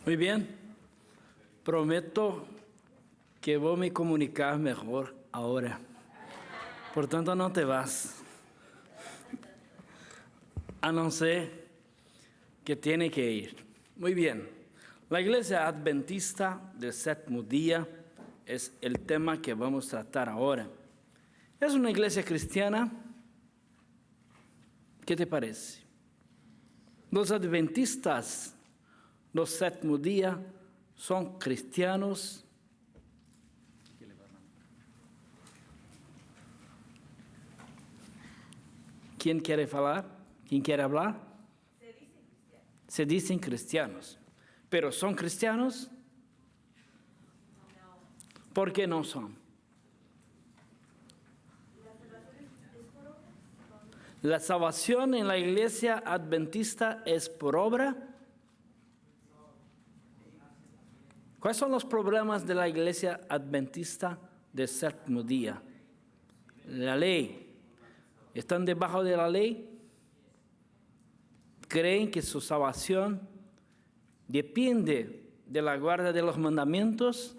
Muy bien, prometo que voy a me comunicar mejor ahora. Por tanto, no te vas. A no ser que tiene que ir. Muy bien, la Iglesia Adventista del Séptimo Día es el tema que vamos a tratar ahora. ¿Es una iglesia cristiana? ¿Qué te parece? Los adventistas del Séptimo Día son cristianos. ¿Quién quiere hablar? ¿Quién quiere hablar? Se dicen cristianos. ¿Pero son cristianos? ¿Por qué no son? ¿La salvación en la iglesia adventista es por obra? ¿Cuáles son los problemas de la iglesia adventista del Séptimo Día? La ley. ¿Están debajo de la ley? ¿Creen que su salvación depende de la guarda de los mandamientos?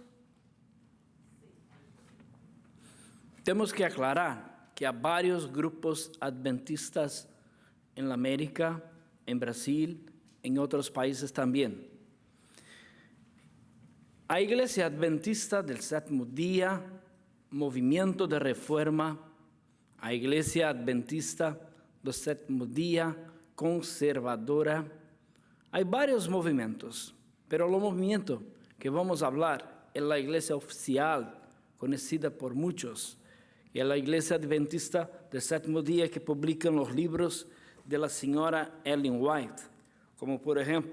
Tenemos que aclarar que hay varios grupos adventistas en la América, en Brasil, en otros países también. Hay iglesia adventista del Séptimo Día, movimiento de reforma, a iglesia adventista del Séptimo Día, conservadora. Hay varios movimientos, pero el movimiento que vamos a hablar es la iglesia oficial, conocida por muchos, y es la iglesia adventista del Séptimo Día que publican los libros de la señora Ellen White, como por ejemplo,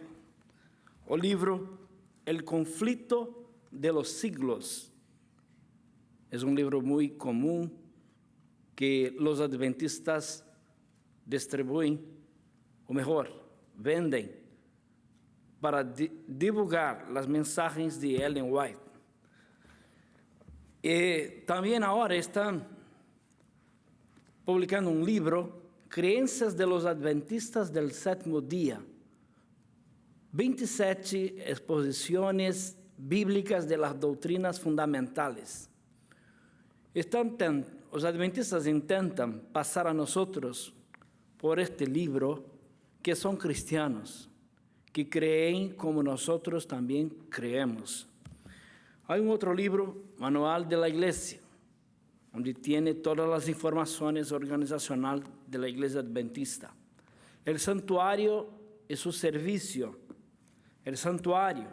el libro El conflicto de los siglos. Es un libro muy común que los adventistas distribuyen, o mejor, venden para divulgar las mensajes de Ellen White. Y también ahora están publicando un libro, Creencias de los Adventistas del Séptimo Día, 27 exposiciones bíblicas de las doctrinas fundamentales. Los adventistas intentan pasar a nosotros por este libro que son cristianos, que creen como nosotros también creemos. Hay un otro libro, Manual de la Iglesia, donde tiene todas las informaciones organizacionales de la Iglesia Adventista. El santuario y su servicio. El santuario.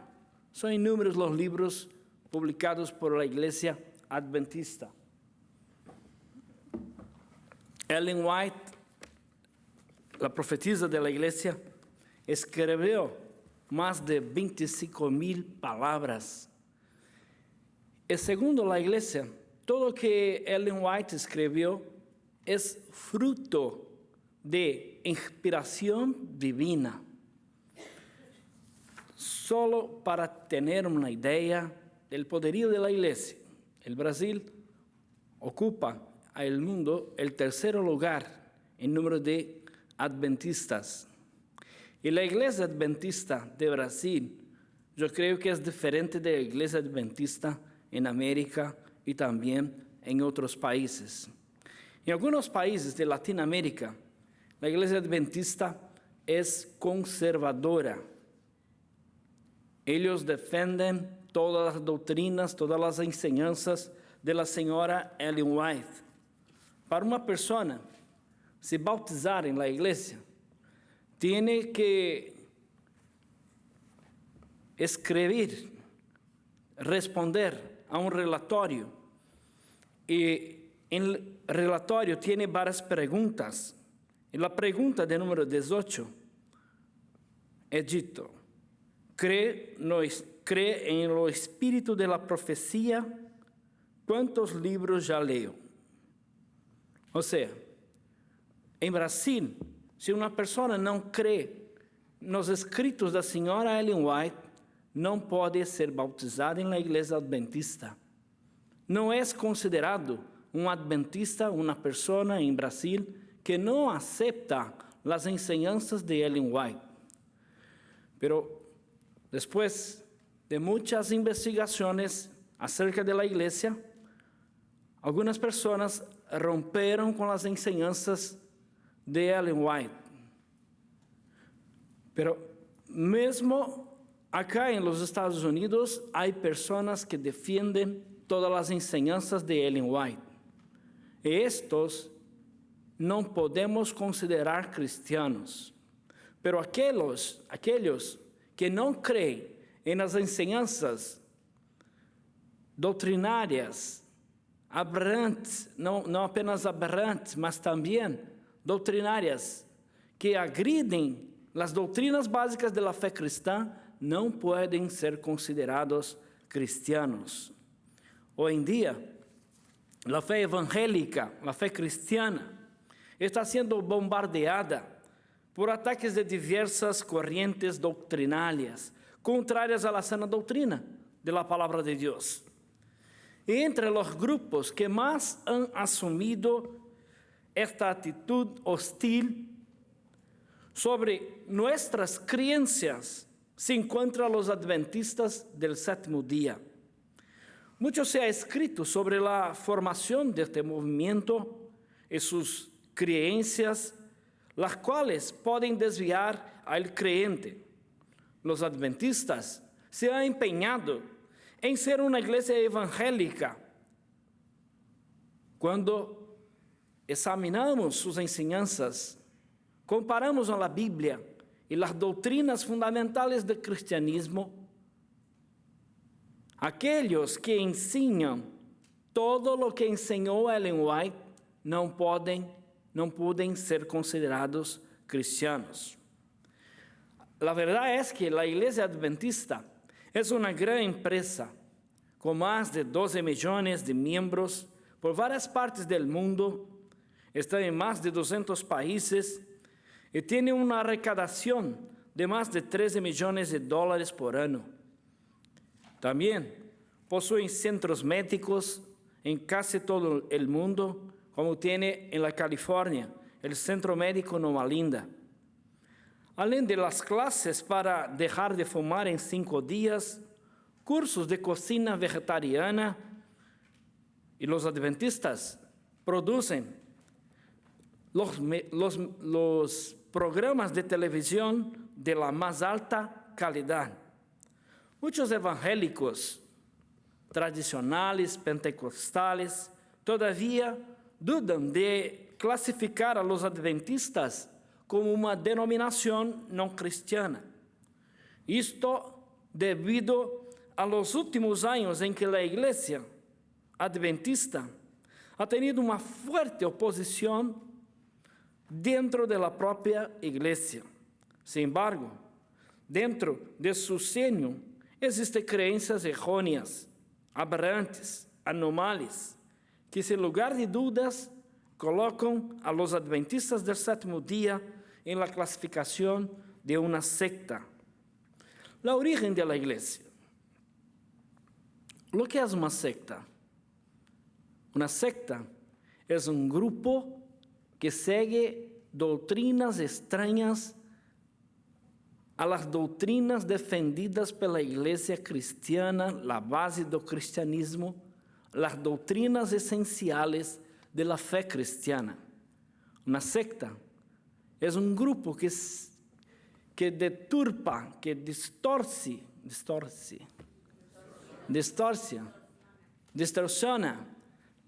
Son innumerables los libros publicados por la Iglesia Adventista. Ellen White, la profetisa de la Iglesia, escribió más de 25,000 palabras. Y según la Iglesia, todo lo que Ellen White escribió es fruto de inspiración divina. Solo para tener una idea del poderío de la Iglesia, el Brasil ocupa al mundo el tercer lugar en número de adventistas. Y la Iglesia Adventista de Brasil, yo creo que es diferente de la Iglesia Adventista en América y también en otros países. En algunos países de Latinoamérica, la Iglesia Adventista es conservadora. Ellos defienden todas las doctrinas, todas las enseñanzas de la señora Ellen White. Para una persona se bautizar en la iglesia, tiene que escribir, responder a un relatorio. Y en el relatorio tiene varias preguntas. Y la pregunta de número 18 es dito: ¿Cree en el espíritu de la profecía? ¿Cuántos libros ya leo? O sea, en Brasil, si una persona no cree nos escritos da señora Ellen White, no puede ser bautizada en la iglesia adventista. No es considerado un adventista una persona en Brasil que no acepta las enseñanzas de Ellen White. Pero Después de muchas investigaciones acerca de la iglesia, algunas personas romperon con las enseñanzas de Ellen White. Pero mesmo acá en los Estados Unidos hay personas que defienden todas las enseñanzas de Ellen White. Y estos no podemos considerar cristianos. Pero aquellos que no creen en las enseñanzas doctrinarias, aberrantes, no apenas aberrantes, mas también doctrinarias, que agriden las doctrinas básicas de la fe cristã, no pueden ser considerados cristianos. Hoy en día, la fe evangélica, la fe cristiana, está siendo bombardeada por ataques de diversas corrientes doctrinales, contrarias a la sana doctrina de la palabra de Dios. Y entre los grupos que más han asumido esta actitud hostil sobre nuestras creencias se encuentran los adventistas del séptimo día. Mucho se ha escrito sobre la formación de este movimiento y sus creencias, las cuales pueden desviar al creyente. Los adventistas se han empeñado en ser una iglesia evangélica. Cuando examinamos sus enseñanzas, comparamos a la Biblia y las doctrinas fundamentales del cristianismo, aquellos que enseñan todo lo que enseñó Ellen White no pueden ser considerados cristianos. La verdad es que la iglesia adventista es una gran empresa con más de 12 millones de miembros por varias partes del mundo, está en más de 200 países y tiene una recaudación de más de $13 millones por año. También poseen centros médicos en casi todo el mundo, como tiene en la California el Centro Médico Loma Linda. Além de las clases para dejar de fumar en 5 días, cursos de cocina vegetariana, y los adventistas producen los programas de televisión de la más alta calidad. Muchos evangélicos tradicionales, pentecostales, todavía dudan de clasificar a los adventistas como una denominación no cristiana. Esto debido a los últimos años en que la iglesia adventista ha tenido una fuerte oposición dentro de la propia iglesia. Sin embargo, dentro de su seno existen creencias erróneas, aberrantes, anormales, que sin lugar de dudas colocan a los adventistas del séptimo día en la clasificación de una secta. La origen de la iglesia. Lo que es una secta? Una secta es un grupo que sigue doctrinas extrañas a las doctrinas defendidas por la iglesia cristiana, la base del cristianismo, las doctrinas esenciales de la fe cristiana. Una secta es un grupo que deturpa, que distorsiona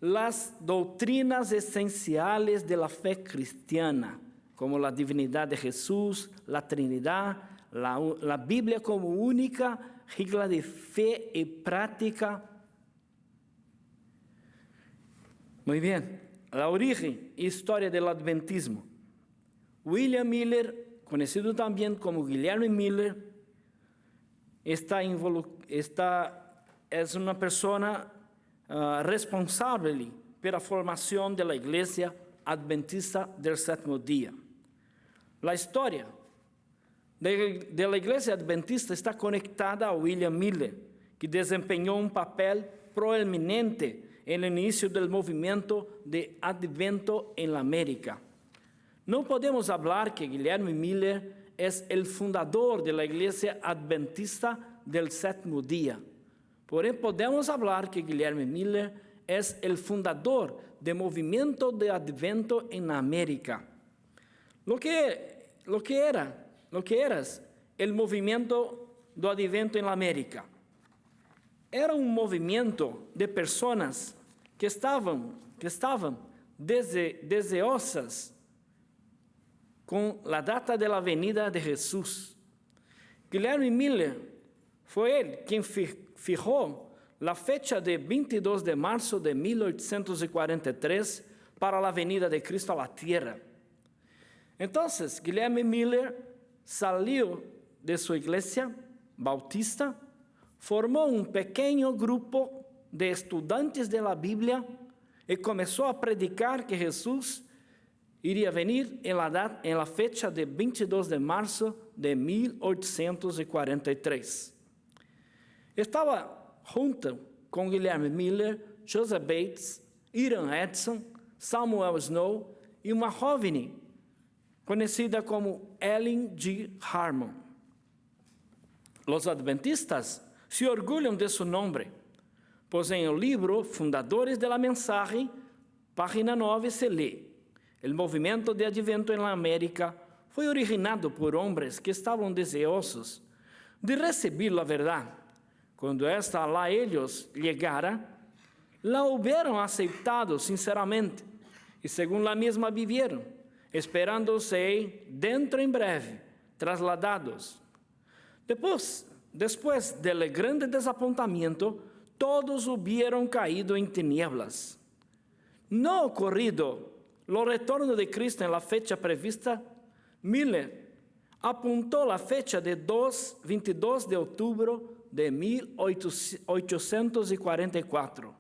las doctrinas esenciales de la fe cristiana, como la divinidad de Jesús, la Trinidad, la Biblia como única regla de fe y práctica. Muy bien, la origen y historia del adventismo. William Miller, conocido también como Guillermo Miller, es una persona responsable por la formación de la iglesia adventista del séptimo día. La historia de la iglesia adventista está conectada a William Miller, que desempeñó un papel proeminente en el inicio del movimiento de Adviento en la América. No podemos hablar que Guillermo Miller es el fundador de la Iglesia Adventista del Séptimo Día. Por eso podemos hablar que Guilherme Miller es el fundador del movimiento de Advento en América. Lo que era el movimiento de Advento en la América. Era un movimiento de personas que estaban deseosas con la data de la venida de Jesús. Guilherme Miller fue él quien fijó la fecha de 22 de marzo de 1843 para la venida de Cristo a la tierra. Entonces, Guilherme Miller salió de su iglesia bautista, formó un pequeño grupo de estudiantes de la Biblia y comenzó a predicar que Jesús iría a venir en la fecha de 22 de marzo de 1843. Estaba junto con Guilherme Miller, Joseph Bates, Hiram Edson, Samuel Snow y una joven conocida como Ellen G. Harmon. Los adventistas se orgullan de su nombre, pues en el libro Fundadores de la Mensaje, página 9, se lee: el movimiento de Adviento en la América fue originado por hombres que estaban deseosos de recibir la verdad. Cuando esta a ellos llegara, la hubieran aceptado sinceramente y según la misma vivieron, esperando ser dentro en breve trasladados. Después del grande desapontamiento, todos hubieron caído en tinieblas. No ocurrido el retorno de Cristo en la fecha prevista, Miller apuntó la fecha de 22 de octubre de 1844.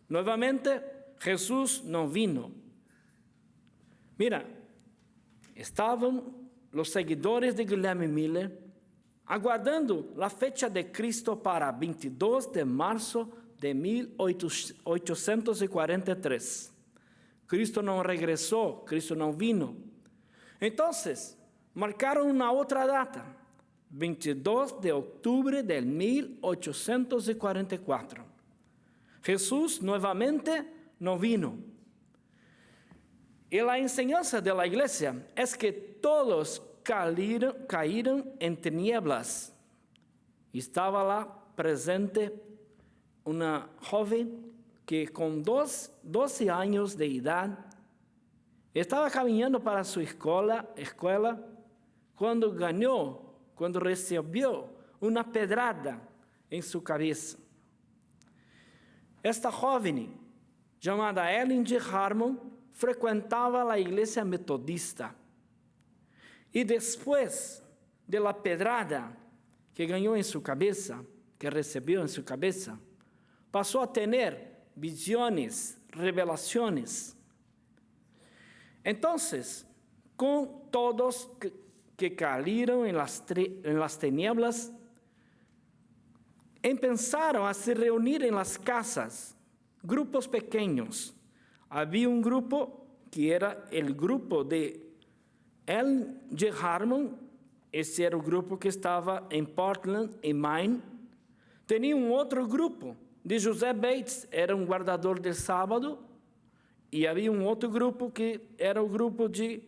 Nuevamente, Jesús no vino. Mira, estaban los seguidores de Guilherme Miller aguardando la fecha de Cristo para 22 de marzo de 1843. Cristo no regresó, Cristo no vino. Entonces, marcaron una otra data, 22 de octubre de 1844. Jesús nuevamente no vino. Y la enseñanza de la iglesia es que todos caíram en tinieblas. Estaba lá presente una joven que con 12 años de edad estaba caminando para su escuela cuando recibió una pedrada en su cabeza. Esta joven, llamada Ellen G. Harmon, frecuentaba la iglesia metodista. Y después de la pedrada que ganó en su cabeza, que recibió en su cabeza, pasó a tener visiones, revelaciones. Entonces, con todos que cayeron en las tinieblas, empezaron a se reunir en las casas, grupos pequeños. Había un grupo que era el grupo de Ellen G. Harmon, esse era o grupo que estava em Portland, em Maine. Tinha um outro grupo de José Bates, era um guardador de sábado, e havia um outro grupo que era o grupo de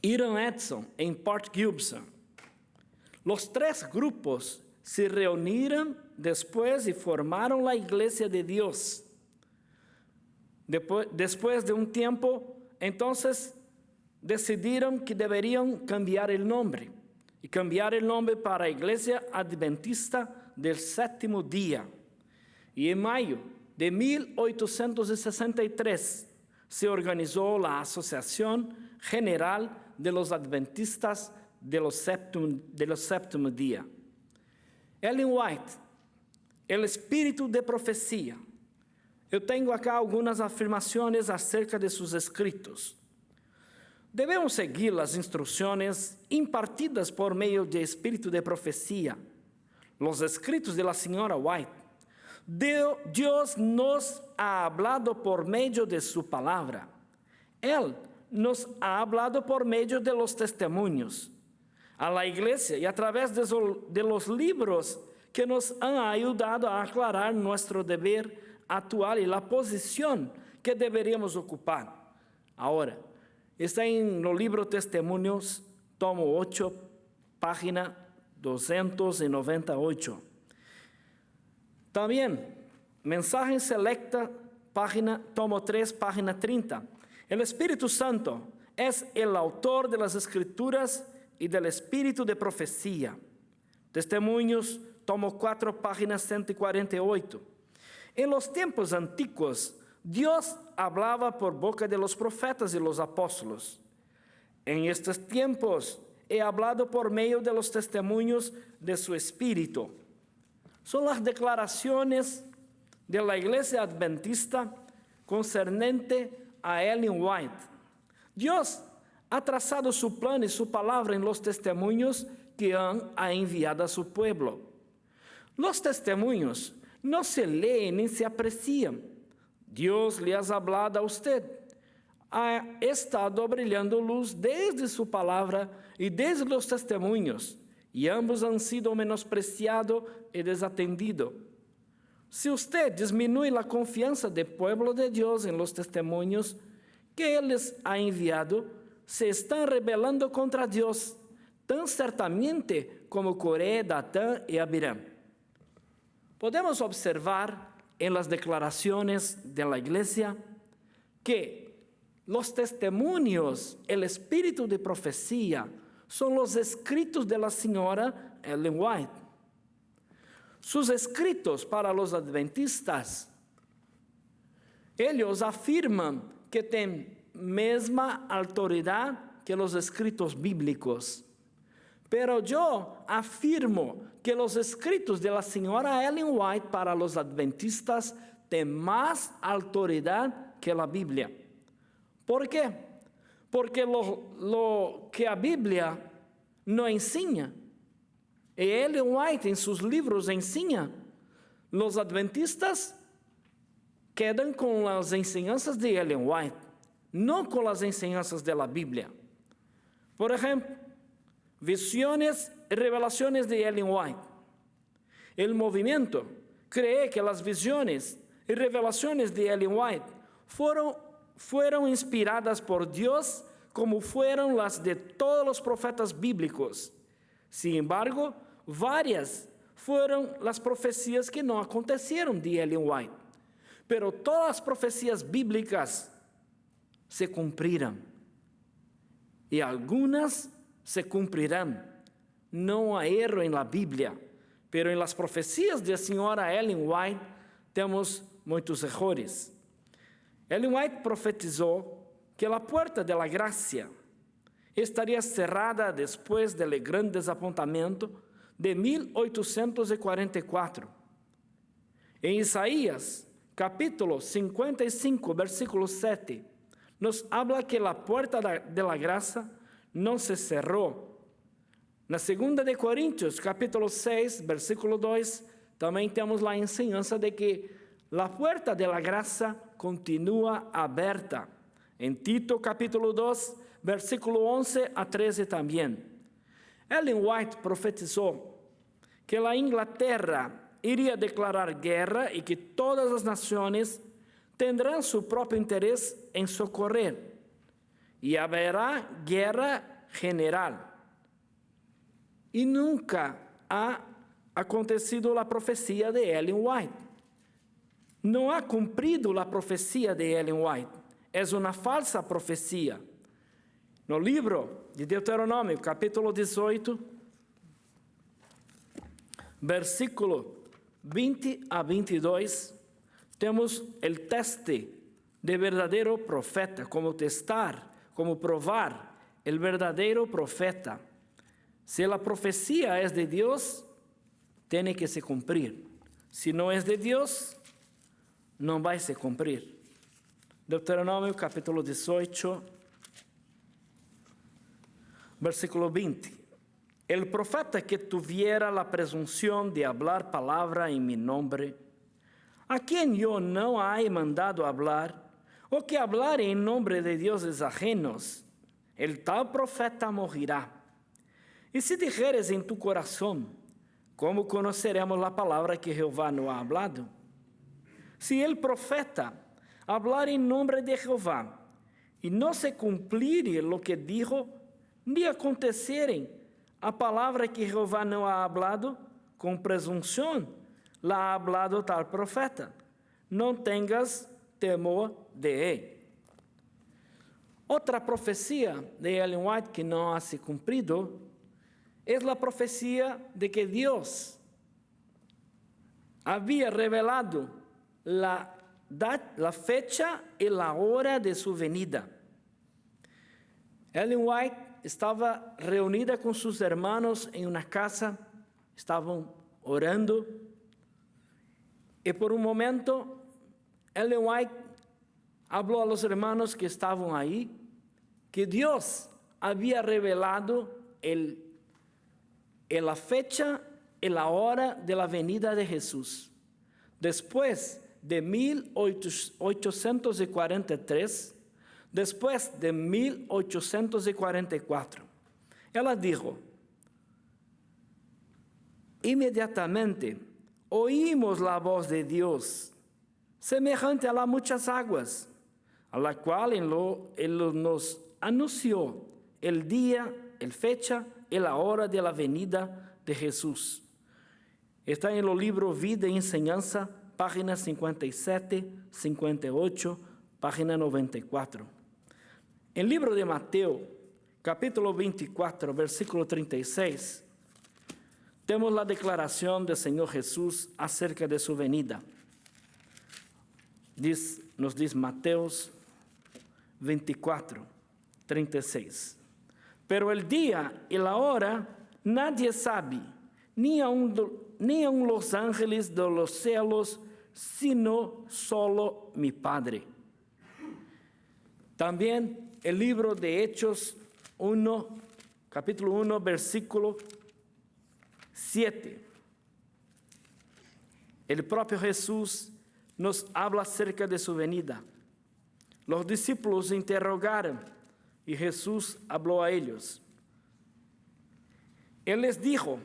Hiram Edson, em Port Gibson. Os três grupos se reuniram depois e formaram a Igreja de Deus. Después de un tiempo, entonces decidieron que deberían cambiar el nombre y cambiar el nombre para Iglesia Adventista del Séptimo Día. Y en mayo de 1863 se organizó la Asociación General de los Adventistas de los Séptimo Día. Ellen White, el espíritu de profecía. Eu tenho acá algumas afirmações acerca de seus escritos. Devemos seguir as instruções impartidas por meio de espírito de profecia. Los escritos de la señora White. Dios nos ha hablado por meio de su palabra. Él nos ha hablado por medio de los testimonios a la iglesia y a través de los libros que nos han ayudado a aclarar nuestro deber actual y la posición que deberíamos ocupar. Ahora, está en el libro Testimonios, tomo 8, página 298. También, Mensaje Selecta, tomo 3, página 30. El Espíritu Santo es el autor de las Escrituras y del espíritu de profecía. Testimonios, tomo 4, página 148. En los tiempos antiguos, Dios hablaba por boca de los profetas y los apóstolos. En estos tiempos, he hablado por medio de los testimonios de su espíritu. Son las declaraciones de la Iglesia Adventista concernente a Ellen White. Dios ha trazado su plan y su palabra en los testimonios que ha enviado a su pueblo. Los testimonios no se leen ni se aprecian. Dios le ha hablado a usted. Ha estado brillando luz desde su palabra y desde los testimonios, y ambos han sido menospreciados y desatendidos. Si usted disminuye la confianza del pueblo de Dios en los testimonios que Él les ha enviado, se están rebelando contra Dios, tan ciertamente como Coré, Datán y Abiram. Podemos observar en las declaraciones de la iglesia que los testimonios, el espíritu de profecía, son los escritos de la señora Ellen White. Sus escritos para los adventistas, ellos afirman que tienen misma autoridad que los escritos bíblicos. Pero yo afirmo que los escritos de la señora Ellen White para los adventistas tienen más autoridad que la Biblia. ¿Por qué? Porque lo que la Biblia no enseña, y Ellen White en sus libros enseña, los adventistas quedan con las enseñanzas de Ellen White, no con las enseñanzas de la Biblia. Por ejemplo, visiones y revelaciones de Ellen White. El movimiento cree que las visiones y revelaciones de Ellen White fueron inspiradas por Dios como fueron las de todos los profetas bíblicos. Sin embargo, varias fueron las profecías que no acontecieron de Ellen White. Pero todas las profecías bíblicas se cumplirán. Y algunas se cumplirán. No hay error en la Biblia, pero en las profecías de la señora Ellen White tenemos muchos errores. Ellen White profetizó que la puerta de la gracia estaría cerrada después del gran desapontamiento de 1844. En Isaías, capítulo 55, versículo 7, nos habla que la puerta de la gracia no se cerró. Na 2 de Coríntios, capítulo 6, versículo 2, también tenemos la enseñanza de que la puerta de la gracia continúa abierta. En Tito, capítulo 2, versículo 11 a 13 también. Ellen White profetizó que la Inglaterra iría a declarar guerra y que todas las naciones tendrán su propio interés en socorrer. Y habrá guerra general. Y nunca ha acontecido la profecía de Ellen White. No ha cumplido la profecía de Ellen White. Es una falsa profecía. No livro de Deuteronômio, capítulo 18, versículo 20 a 22, temos o teste de verdadeiro profeta, como testar, como provar el verdadeiro profeta. Si la profecía es de Dios, tiene que se cumplir. Si no es de Dios, no va a se cumplir. Deuteronômio, capítulo 18, versículo 20. El profeta que tuviera la presunción de hablar palabra en mi nombre, a quien yo no haya mandado hablar, o que hablare en nombre de dioses ajenos, el tal profeta morirá. Y si dijeres en tu corazón, ¿cómo conoceremos la palabra que Jehová no ha hablado? Si el profeta hablar en nombre de Jehová y no se cumplire lo que dijo, ni aconteceren a palabra que Jehová no ha hablado, con presunción la ha hablado tal profeta. No tengas temor de él. Otra profecía de Ellen White que no ha se cumplido es la profecía de que Dios había revelado la fecha y la hora de su venida. Ellen White estaba reunida con sus hermanos en una casa, estaban orando, y por un momento Ellen White habló a los hermanos que estaban ahí, que Dios había revelado la fecha y la hora de la venida de Jesús. Después de 1843, después de 1844, ela dijo: inmediatamente oímos la voz de Dios, semejante a las muchas aguas, a la cual Él nos anunció el día, la fecha y la hora de la venida de Jesús. Está en el libro Vida y Enseñanza, página 57, 58, página 94. En el libro de Mateo, capítulo 24, versículo 36, tenemos la declaración del Señor Jesús acerca de su venida. Nos dice Mateo 24, 36. Pero el día y la hora nadie sabe, ni aun los ángeles de los cielos, sino solo mi Padre. También el libro de Hechos 1, capítulo 1, versículo 7. El propio Jesús nos habla acerca de su venida. Los discípulos interrogaron y Jesús habló a ellos. Él les dijo: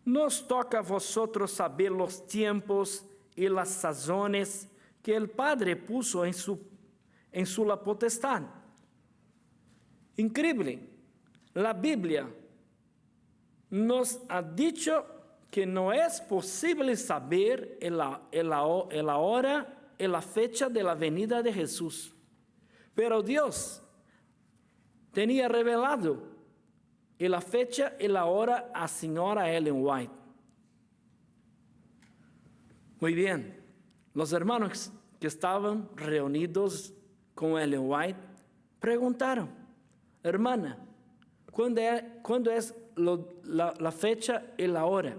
nos toca a vosotros saber los tiempos y las sazones que el Padre puso en su la potestad. Increíble. La Biblia nos ha dicho que no es posible saber la hora y la fecha de la venida de Jesús. Pero Dios tenía revelado la fecha y la hora a señora Ellen White. Muy bien, los hermanos que estaban reunidos con Ellen White preguntaron: hermana, ¿cuándo es la fecha y la hora?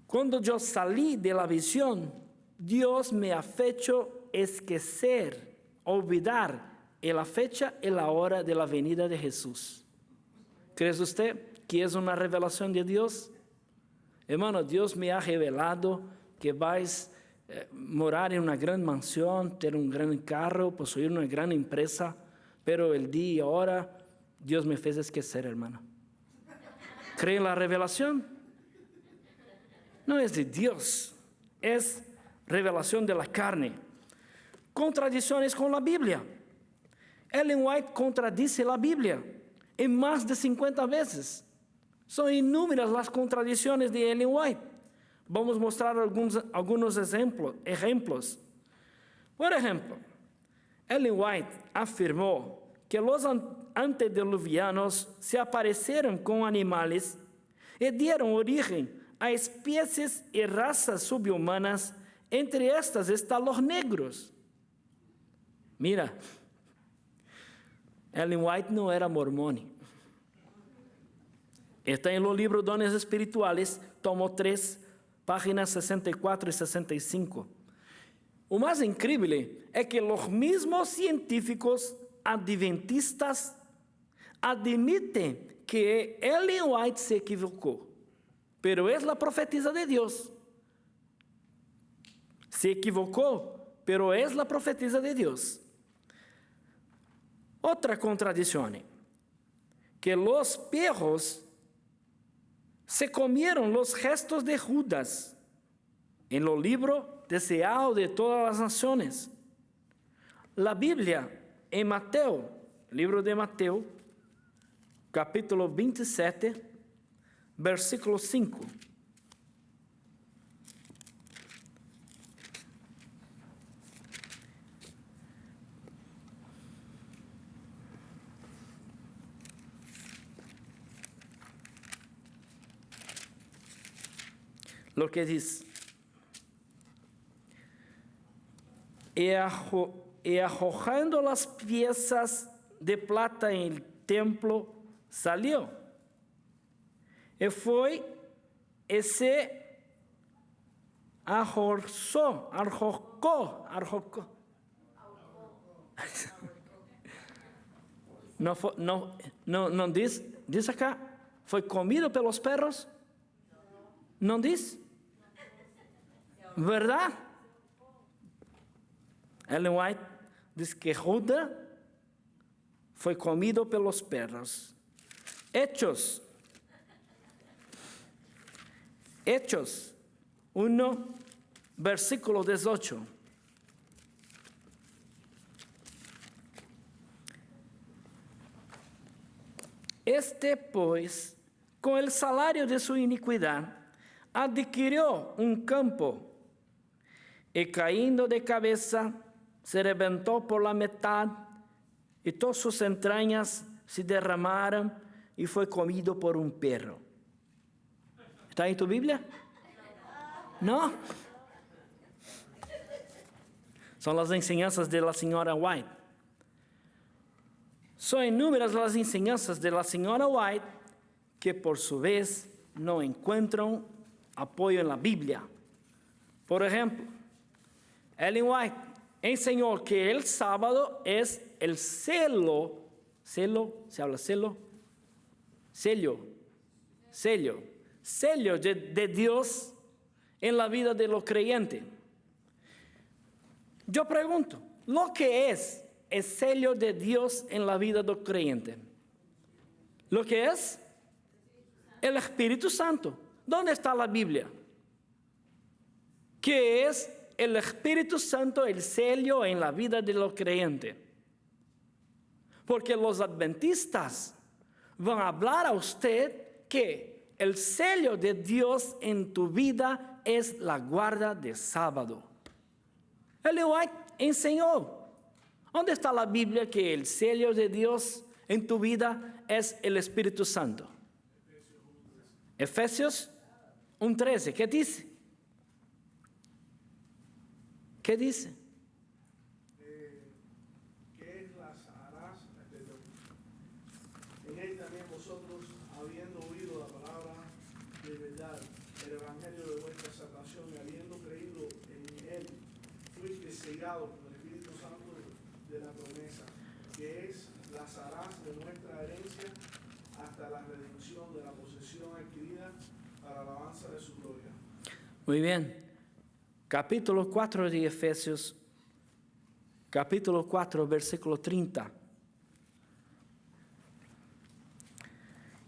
Cuando yo salí de la visión, Dios me ha hecho esquecer, olvidar la fecha y la hora de la venida de Jesús. ¿Cree usted que es una revelación de Dios? Hermano, Dios me ha revelado que vais a morar en una gran mansión, tener un gran carro, poseer una gran empresa, pero el día y hora Dios me fez esquecer, hermano. ¿Cree en la revelación? No es de Dios, es revelación de la carne. Contradicciones con la Biblia. Ellen White contradice la Biblia en más de 50 veces. Son inúmeras las contradicciones de Ellen White. Vamos a mostrar algunos ejemplos. Por ejemplo, Ellen White afirmó que los antediluvianos se aparecieron con animales y dieron origen a especies y razas subhumanas. Entre estas están los negros. Mira, Ellen White no era mormón. Está en los libros Dones Espirituales, tomo 3, páginas 64 y 65. O más increíble es que los mismos científicos adventistas admiten que Ellen White se equivocó, pero es la profetisa de Dios. Se equivocó, pero es la profetisa de Dios. Otra contradicción, que los perros se comieron los gestos de Judas en el libro deseado de todas las naciones. La Biblia en Mateo, libro de Mateo, capítulo 27, versículo 5. Lo que dice: y arrojando las piezas de plata en el templo, salió. Y fue y se arrojó. No dice acá, ¿fue comido por los perros? ¿No dice? ¿Verdad? Ellen White dice que Judas fue comido por los perros. Hechos 1, versículo 18. Este, pues, con el salario de su iniquidad, adquirió un campo y cayendo de cabeza, se reventó por la mitad y todas sus entrañas se derramaron y fue comido por un perro. ¿Está en tu Biblia? ¿No? Son las enseñanzas de la señora White. Son inúmeras las enseñanzas de la señora White que por su vez no encuentran apoyo en la Biblia. Por ejemplo, Ellen White enseñó que el sábado es el sello de Dios en la vida de los creyentes. Yo pregunto, ¿lo que es el sello de Dios en la vida del creyente? ¿Lo que es? El Espíritu Santo. ¿Dónde está la Biblia? ¿Qué es el Espíritu Santo, el sello en la vida de los creyentes? Porque los adventistas van a hablar a usted que el sello de Dios en tu vida es la guarda de sábado. Ellen White enseñó. ¿Dónde está la Biblia que el sello de Dios en tu vida es el Espíritu Santo? Efesios 1:13. ¿Qué dice? ¿Qué dice? Que las harás, en él también vosotros, habiendo oído la palabra de verdad, el evangelio de vuestra salvación, y habiendo creído en él, fuiste sellado con el Espíritu Santo de la promesa, que es las harás de nuestra herencia hasta la redención de la posesión adquirida para la alabanza de su gloria. Muy bien. Capítulo 4 de Efesios, capítulo 4, versículo 30.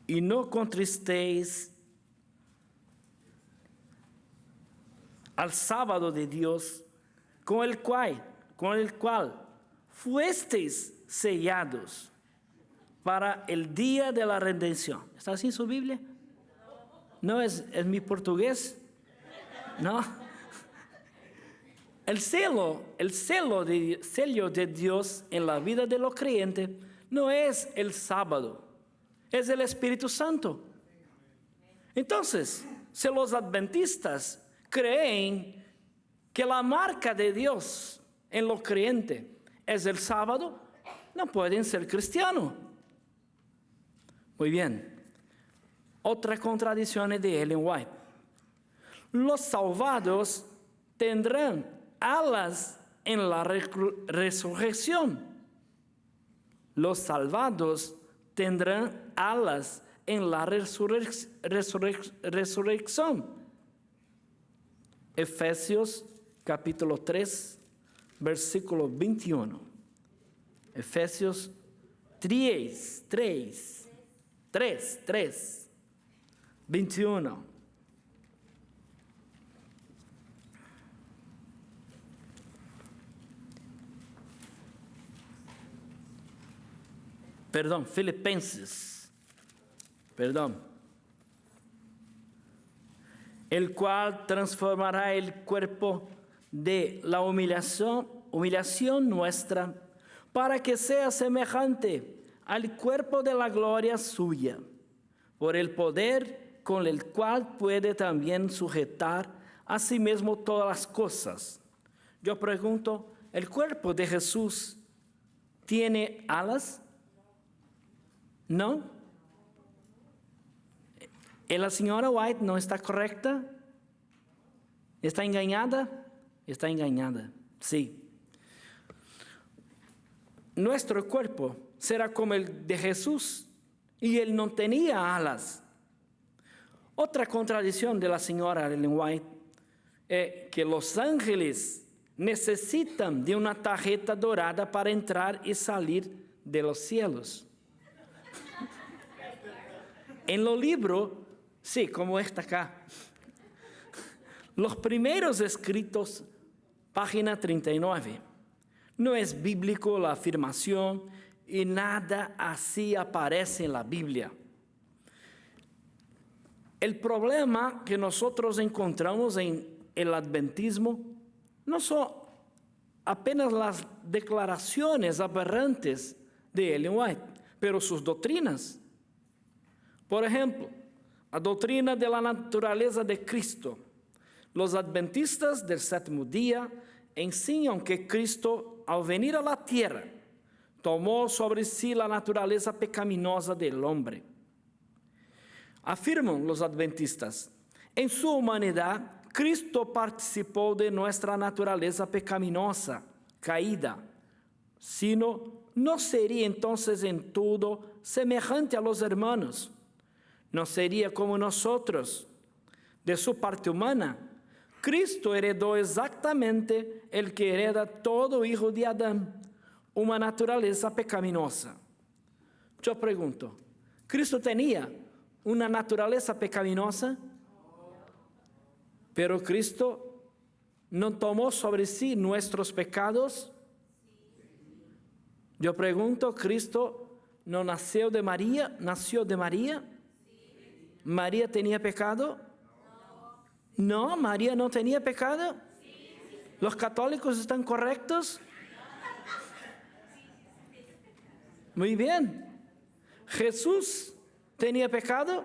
Y no contristéis al sábado de Dios, con el cual fuesteis sellados para el día de la redención. ¿Está así en su Biblia? ¿No es mi portugués? ¿No? El sello de Dios en la vida de los creyentes no es el sábado, es el Espíritu Santo. Entonces, si los adventistas creen que la marca de Dios en los creyentes es el sábado, no pueden ser cristianos. Muy bien. Otra contradicción de Ellen White. Los salvados tendrán alas en la resurrección. Los salvados tendrán alas en la resurrección. Efesios capítulo 3, versículo 21. Efesios 3, 21. Perdón, Filipenses. Perdón. El cual transformará el cuerpo de la humillación nuestra, para que sea semejante al cuerpo de la gloria suya, por el poder con el cual puede también sujetar a sí mismo todas las cosas. Yo pregunto, ¿el cuerpo de Jesús tiene alas? ¿No? ¿Y la señora White no está correcta? ¿Está engañada? Está engañada, sí. Nuestro cuerpo será como el de Jesús, y él no tenía alas. Otra contradicción de la señora Ellen White es que los ángeles necesitan de una tarjeta dorada para entrar y salir de los cielos. En los libros, sí, como está acá, los primeros escritos, página 39, no es bíblico la afirmación y nada así aparece en la Biblia. El problema que nosotros encontramos en el adventismo no son apenas las declaraciones aberrantes de Ellen White, pero sus doctrinas. Por ejemplo, la doctrina de la naturaleza de Cristo. Los adventistas del séptimo día enseñan que Cristo, al venir a la tierra, tomó sobre sí la naturaleza pecaminosa del hombre. Afirman los adventistas, en su humanidad, Cristo participó de nuestra naturaleza pecaminosa, caída, sino no sería entonces en todo semejante a los hermanos. No sería como nosotros. De su parte humana, Cristo heredó exactamente el que hereda todo hijo de Adán, una naturaleza pecaminosa. Yo pregunto, ¿Cristo tenía una naturaleza pecaminosa? Pero Cristo no tomó sobre sí nuestros pecados. Yo pregunto, ¿Cristo no nació de María? ¿Nació de María? ¿María tenía pecado? No, María no tenía pecado. ¿Los católicos están correctos? Muy bien. ¿Jesús tenía pecado?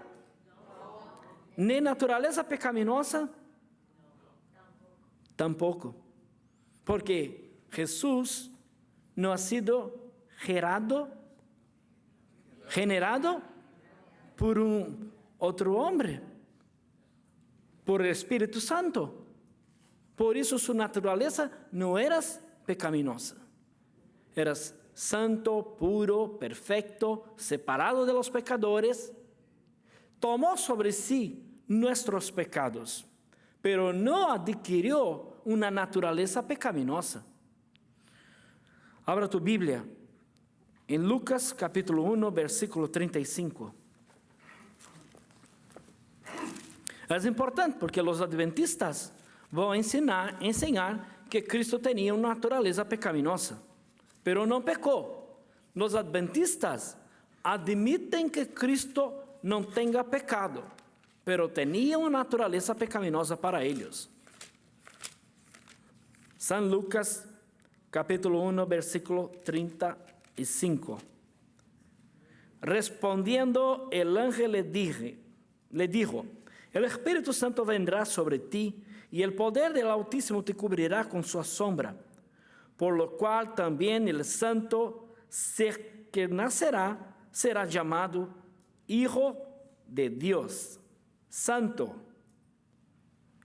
¿Ni naturaleza pecaminosa? Tampoco. Porque Jesús no ha sido generado por un otro hombre, por el Espíritu Santo. Por eso su naturaleza no era pecaminosa. Eras santo, puro, perfecto, separado de los pecadores. Tomó sobre sí nuestros pecados, pero no adquirió una naturaleza pecaminosa. Abra tu Biblia en Lucas capítulo 1, versículo 35. Es importante porque los adventistas van a enseñar que Cristo tenía una naturaleza pecaminosa, pero no pecó. Los adventistas admiten que Cristo no tenga pecado, pero tenía una naturaleza pecaminosa para ellos. San Lucas capítulo 1, versículo 35. Respondiendo, el ángel le dijo, el Espíritu Santo vendrá sobre ti y el poder del Altísimo te cubrirá con su sombra, por lo cual también el santo ser que nacerá será llamado Hijo de Dios. Santo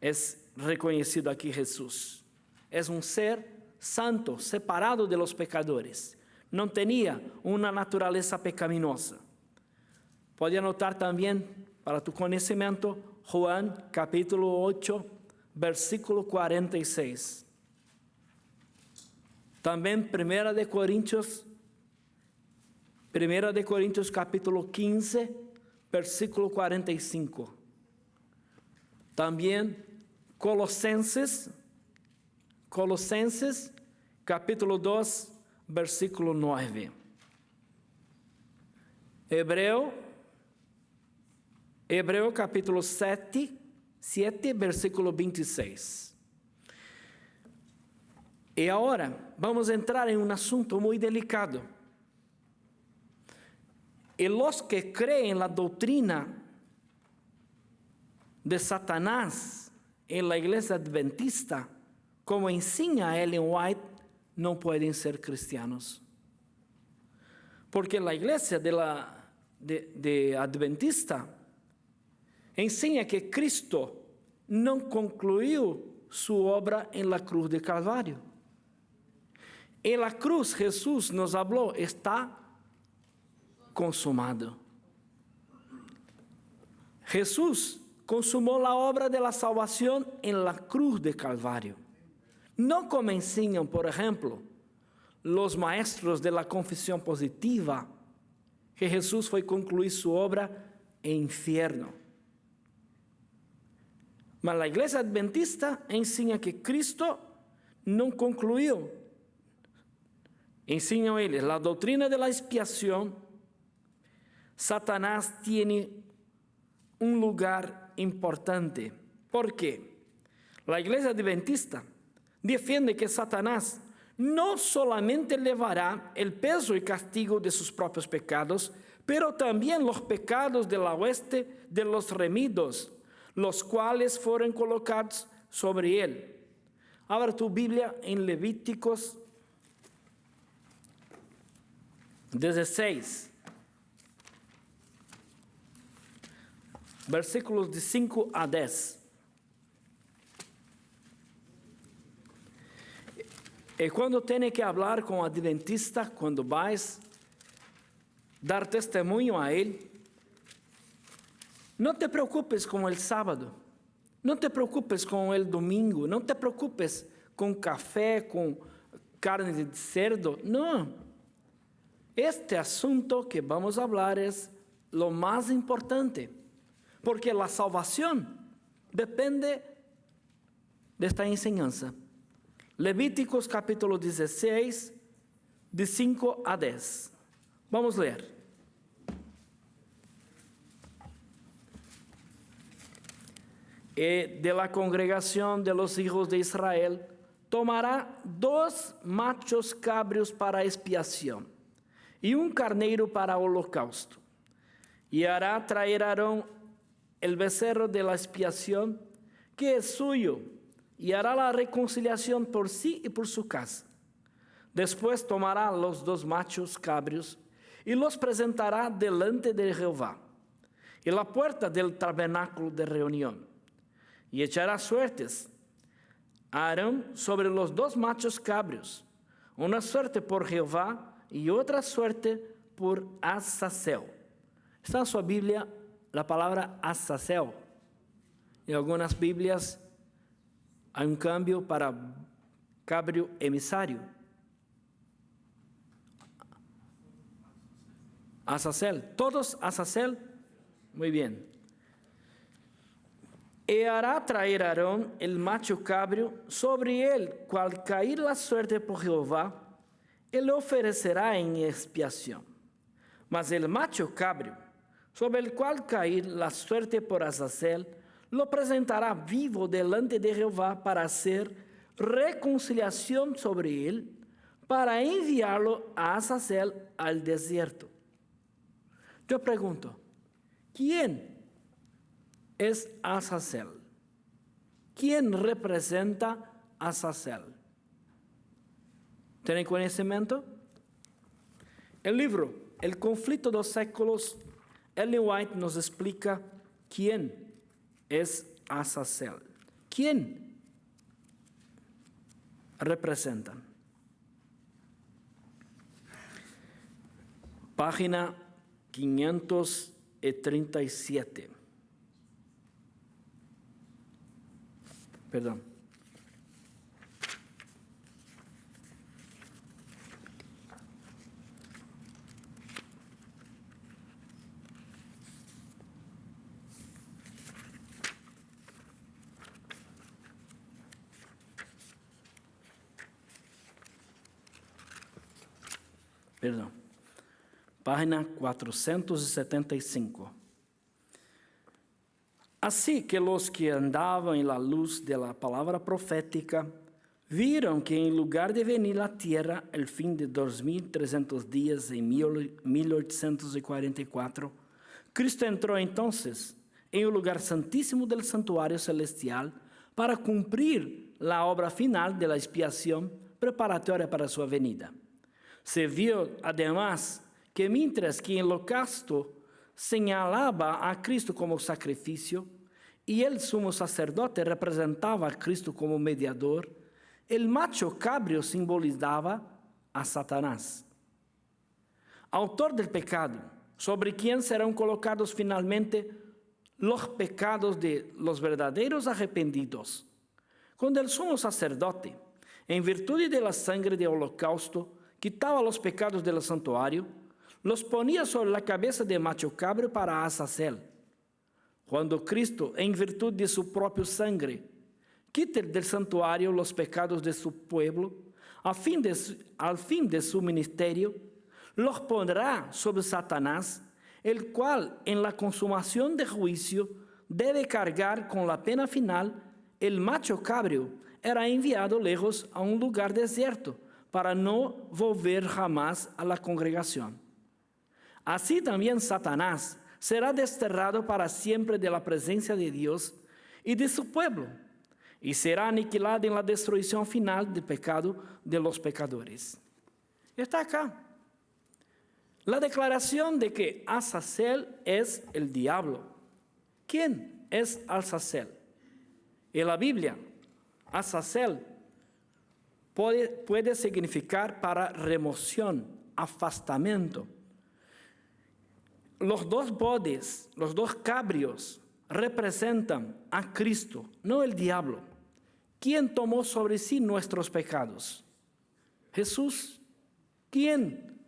es reconocido aquí Jesús. Es un ser santo, separado de los pecadores. No tenía una naturaleza pecaminosa. Puede anotar también, para tu conocimiento, Juan capítulo 8, versículo 46. También Primera de Corintios capítulo 15, versículo 45. También Colosenses capítulo 2, versículo 9. Hebreo capítulo 7, versículo 26. Y ahora vamos a entrar en un asunto muy delicado. Y los que creen en la doctrina de Satanás en la iglesia adventista, como enseña Ellen White, no pueden ser cristianos. Porque la iglesia de adventista enseña que Cristo no concluyó su obra en la cruz de Calvario. En la cruz Jesús nos habló, está consumado. Jesús consumó la obra de la salvación en la cruz de Calvario. No como enseñan, por ejemplo, los maestros de la confesión positiva, que Jesús fue a concluir su obra en infierno. Mas la iglesia adventista enseña que Cristo no concluyó. Enseñan ellos la doctrina de la expiación. Satanás tiene un lugar importante. ¿Por qué? La iglesia adventista defiende que Satanás no solamente llevará el peso y castigo de sus propios pecados, pero también los pecados de la hueste de los redimidos, los cuales fueron colocados sobre él. Abra tu Biblia en Levíticos 16, versículos de 5 a 10. Y cuando tiene que hablar con adventista, cuando vais a dar testimonio a él, no te preocupes con el sábado, no te preocupes con el domingo, no te preocupes con café, con carne de cerdo, no. Este asunto que vamos a hablar es lo más importante, porque la salvación depende de esta enseñanza. Levíticos capítulo 16, de 5 a 10. Vamos a leer. De la congregación de los hijos de Israel tomará 2 machos cabrios para expiación y un carneiro para holocausto. Y hará traer Aarón el becerro de la expiación, que es suyo, y hará la reconciliación por sí y por su casa. Después tomará los 2 machos cabrios y los presentará delante de Jehová, en la puerta del tabernáculo de reunión, y echará suertes a Aarón sobre los 2 machos cabrios, una suerte por Jehová y otra suerte por Azazel. Está en su Biblia la palabra Azazel. En algunas Biblias hay un cambio para cabrio emisario. Azazel, todos Azazel, muy bien. Y hará traer Aarón el macho cabrio, sobre él cual caer la suerte por Jehová, él ofrecerá en expiación. Mas el macho cabrio, sobre el cual caer la suerte por Azazel, lo presentará vivo delante de Jehová para hacer reconciliación sobre él, para enviarlo a Azazel al desierto. Yo pregunto, ¿quién es Azazel? ¿Quién representa a Azazel? ¿Tienen conocimiento? El libro El conflicto de los séculos, Ellen White nos explica quién es Azazel. ¿Quién representan? Página 537. Perdón. perdón, página 475. Así que los que andaban en la luz de la palabra profética vieron que en lugar de venir a la tierra el fin de 2300 días en 1844, Cristo entró entonces en el lugar santísimo del santuario celestial para cumplir la obra final de la expiación preparatoria para su venida. Se vio además que mientras que el holocausto señalaba a Cristo como sacrificio y el sumo sacerdote representaba a Cristo como mediador, el macho cabrio simbolizaba a Satanás, autor del pecado, sobre quien serán colocados finalmente los pecados de los verdaderos arrepentidos. Cuando el sumo sacerdote, en virtud de la sangre de holocausto, quitaba los pecados del santuario, los ponía sobre la cabeza del macho cabrio para Azazel. Cuando Cristo, en virtud de su propia sangre, quite del santuario los pecados de su pueblo, al fin de su ministerio, los pondrá sobre Satanás, el cual en la consumación del juicio debe cargar con la pena final. El macho cabrio era enviado lejos a un lugar desierto para no volver jamás a la congregación. Así también Satanás será desterrado para siempre de la presencia de Dios y de su pueblo, y será aniquilado en la destrucción final del pecado de los pecadores. Está acá la declaración de que Azazel es el diablo. ¿Quién es Azazel? En la Biblia, Azazel puede significar para remoción, afastamiento. Los dos bodes, los dos cabrios, representan a Cristo, no el diablo. ¿Quién tomó sobre sí nuestros pecados? Jesús. ¿Quién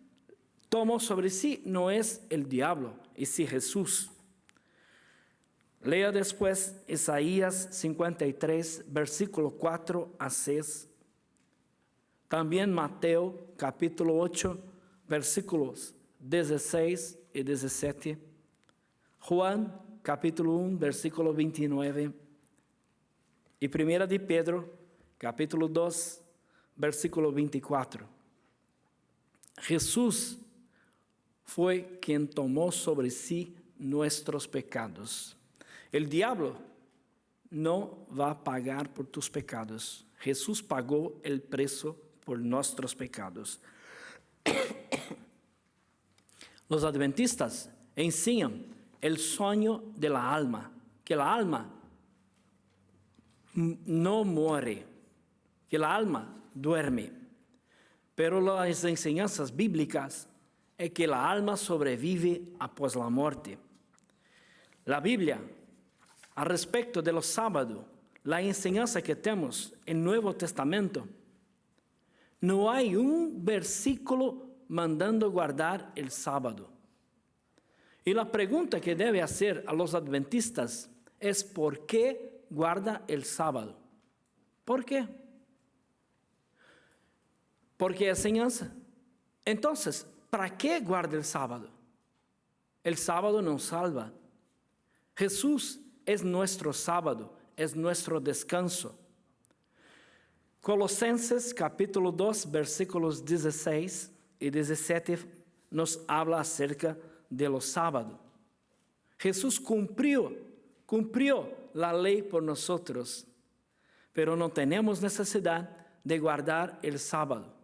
tomó sobre sí? No es el diablo, es sí Jesús. Lea después Isaías 53, versículo 4 a 6. También Mateo capítulo 8, versículos 16 y 17. Juan capítulo 1, versículo 29. Y Primera de Pedro capítulo 2, versículo 24. Jesús fue quien tomó sobre sí nuestros pecados. El diablo no va a pagar por tus pecados. Jesús pagó el precio por nuestros pecados. Los adventistas enseñan el sueño de la alma, que la alma no muere, que la alma duerme. Pero las enseñanzas bíblicas es que la alma sobrevive após la muerte. La Biblia, al respecto de los sábados, la enseñanza que tenemos en el Nuevo Testamento, no hay un versículo mandando guardar el sábado. Y la pregunta que debe hacer a los adventistas es ¿por qué guarda el sábado? ¿Por qué? Porque es enseñanza. Entonces, ¿para qué guarda el sábado? El sábado nos salva. Jesús es nuestro sábado, es nuestro descanso. Colosenses capítulo 2, versículos 16 y 17 nos habla acerca de los sábados. Jesús cumplió la ley por nosotros, pero no tenemos necesidad de guardar el sábado.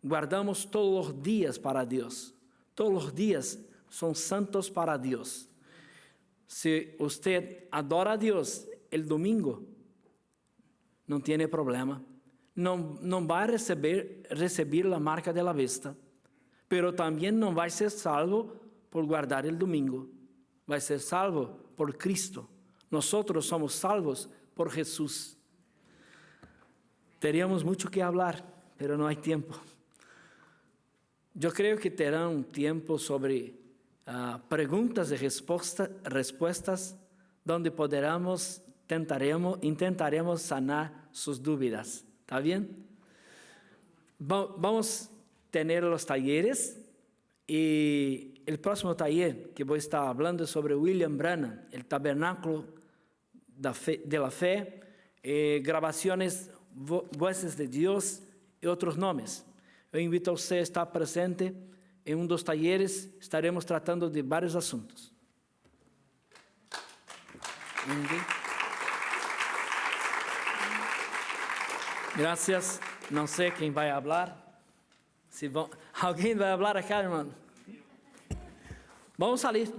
Guardamos todos los días para Dios. Todos los días son santos para Dios. Si usted adora a Dios el domingo, no tiene problema. No va a recibir la marca de la bestia, pero también no va a ser salvo por guardar el domingo. Va a ser salvo por Cristo. Nosotros somos salvos por Jesús. Teníamos mucho que hablar, pero no hay tiempo. Yo creo que tendrán un tiempo sobre preguntas y respuestas donde intentaremos sanar sus dudas. ¿Está bien? Vamos tener los talleres y el próximo taller que voy a estar hablando es sobre William Branham, el tabernáculo de la fe, grabaciones, voces de Dios y otros nombres. Eu invito a você a estar presente em dos talleres, estaremos tratando de vários assuntos. Gracias. Não sei quem vai falar. Alguém vai falar acá, irmão? Vamos salir.